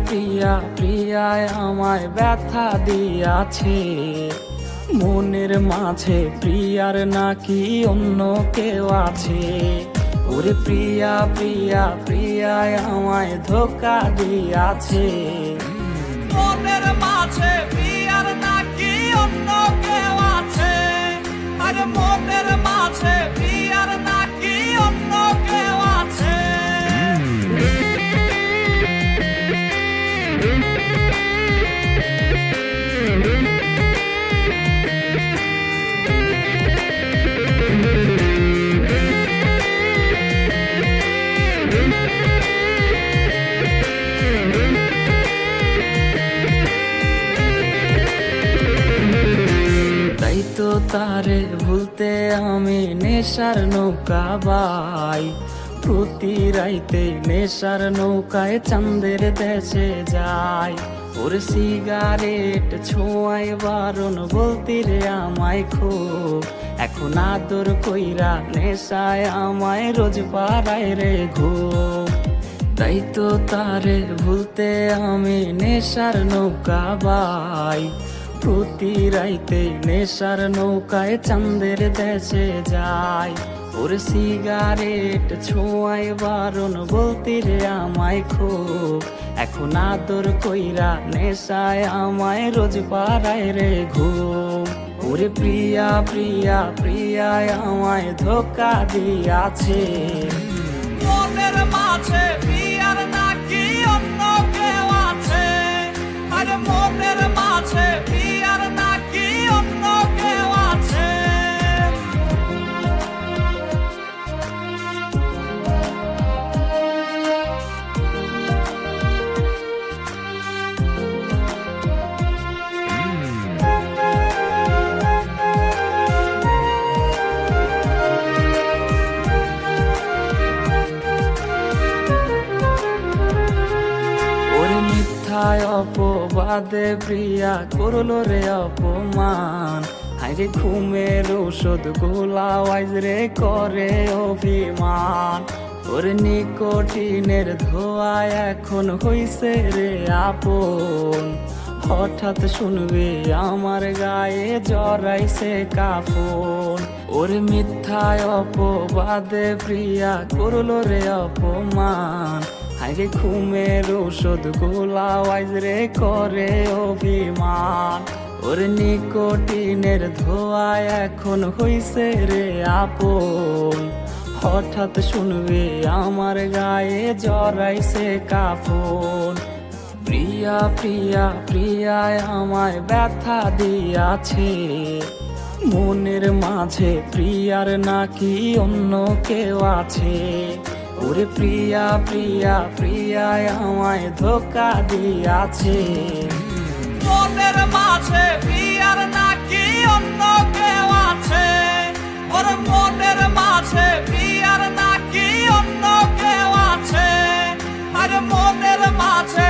প্রিয়া প্রিয়ায় আমায় ব্যথা দিয়াছে, মনের মাঝে প্রিয়ার নাকি অন্য কেউ আছে। ওরে প্রিয়া প্রিয়া প্রিয়ায় আমায় ধোঁকা দিয়াছে, মনের মাঝে প্রিয়ার নাকি অন্য কেউ আছে। আরে মনের মাঝে প্রিয়ার নাকি অন্য কেউ আছে। তাই তো তারে ভুলতে আমি নেশার নৌকা বাই, প্রতি রাইতে নেশার নৌকায় চাঁদের দেশে যাই। ওর সিগারেট ছোঁয়ায় বারণ বলতি রে আমায় খুব, এখন আদর কইরা নেশায় আমায় রোজ পাড়ায় রে ঘুম। তাই তো তারে ভুলতে আমি নেশার নৌকা বাই, প্রতি রাইতে নেশার নৌকায় চাঁদের দেশে যাই। ওর সিগারেট ছোঁয়ায় বারণ বলতি রে আমায় খুব, এখন আদর কইরা নেশায় আমায় রোজ পাড়ায় রে ঘুম। ওরে প্রিয়া প্রিয়া প্রিয়ায় আমায় ধোঁকা দিয়াছে, মনের মাঝে প্রিয়ার নাকি অন্য কেউ আছে। আরে মনের মাঝে প্রিয়ার নাকি অন্য কেউ আছে। অপবাদে প্রিয়া করলো রে অপমান, হাইরে ঘুমের ঔষধ গোলাওয়াইজ রে করে অভিমান। ওর নিকোটিনের ধোঁয়ায় এখন হইছে রে আপন, হঠাৎ শুনবে আমার গায়ে জড়াইছে কাফন। ওর মিথ্যায় অপবাদে প্রিয়া করলো রে অপমান, হাইরে ঘুমের ঔষধ গোলাওয়াইজ রে করে অভিমান। ওর নিকোটিনের ধোঁয়ায় এখন হইছে রে আপন, হঠাৎ শুনবে আমার গায়ে জড়াইছে কাফন। প্রিয়া প্রিয়া প্রিয়ায় আমায় ব্যথা দিয়াছে, মনের মাঝে প্রিয়ার নাকি অন্য কেউ আছে। ওরে প্রিয়া প্রিয়া প্রিয়ায় আমায় ধোঁকা দিয়াছে, মনের মাঝে প্রিয়ার নাকি অন্য কেউ আছে। ওর মনের মাঝে প্রিয়ার নাকি অন্য কেউ আছে। আরে মনের মাঝে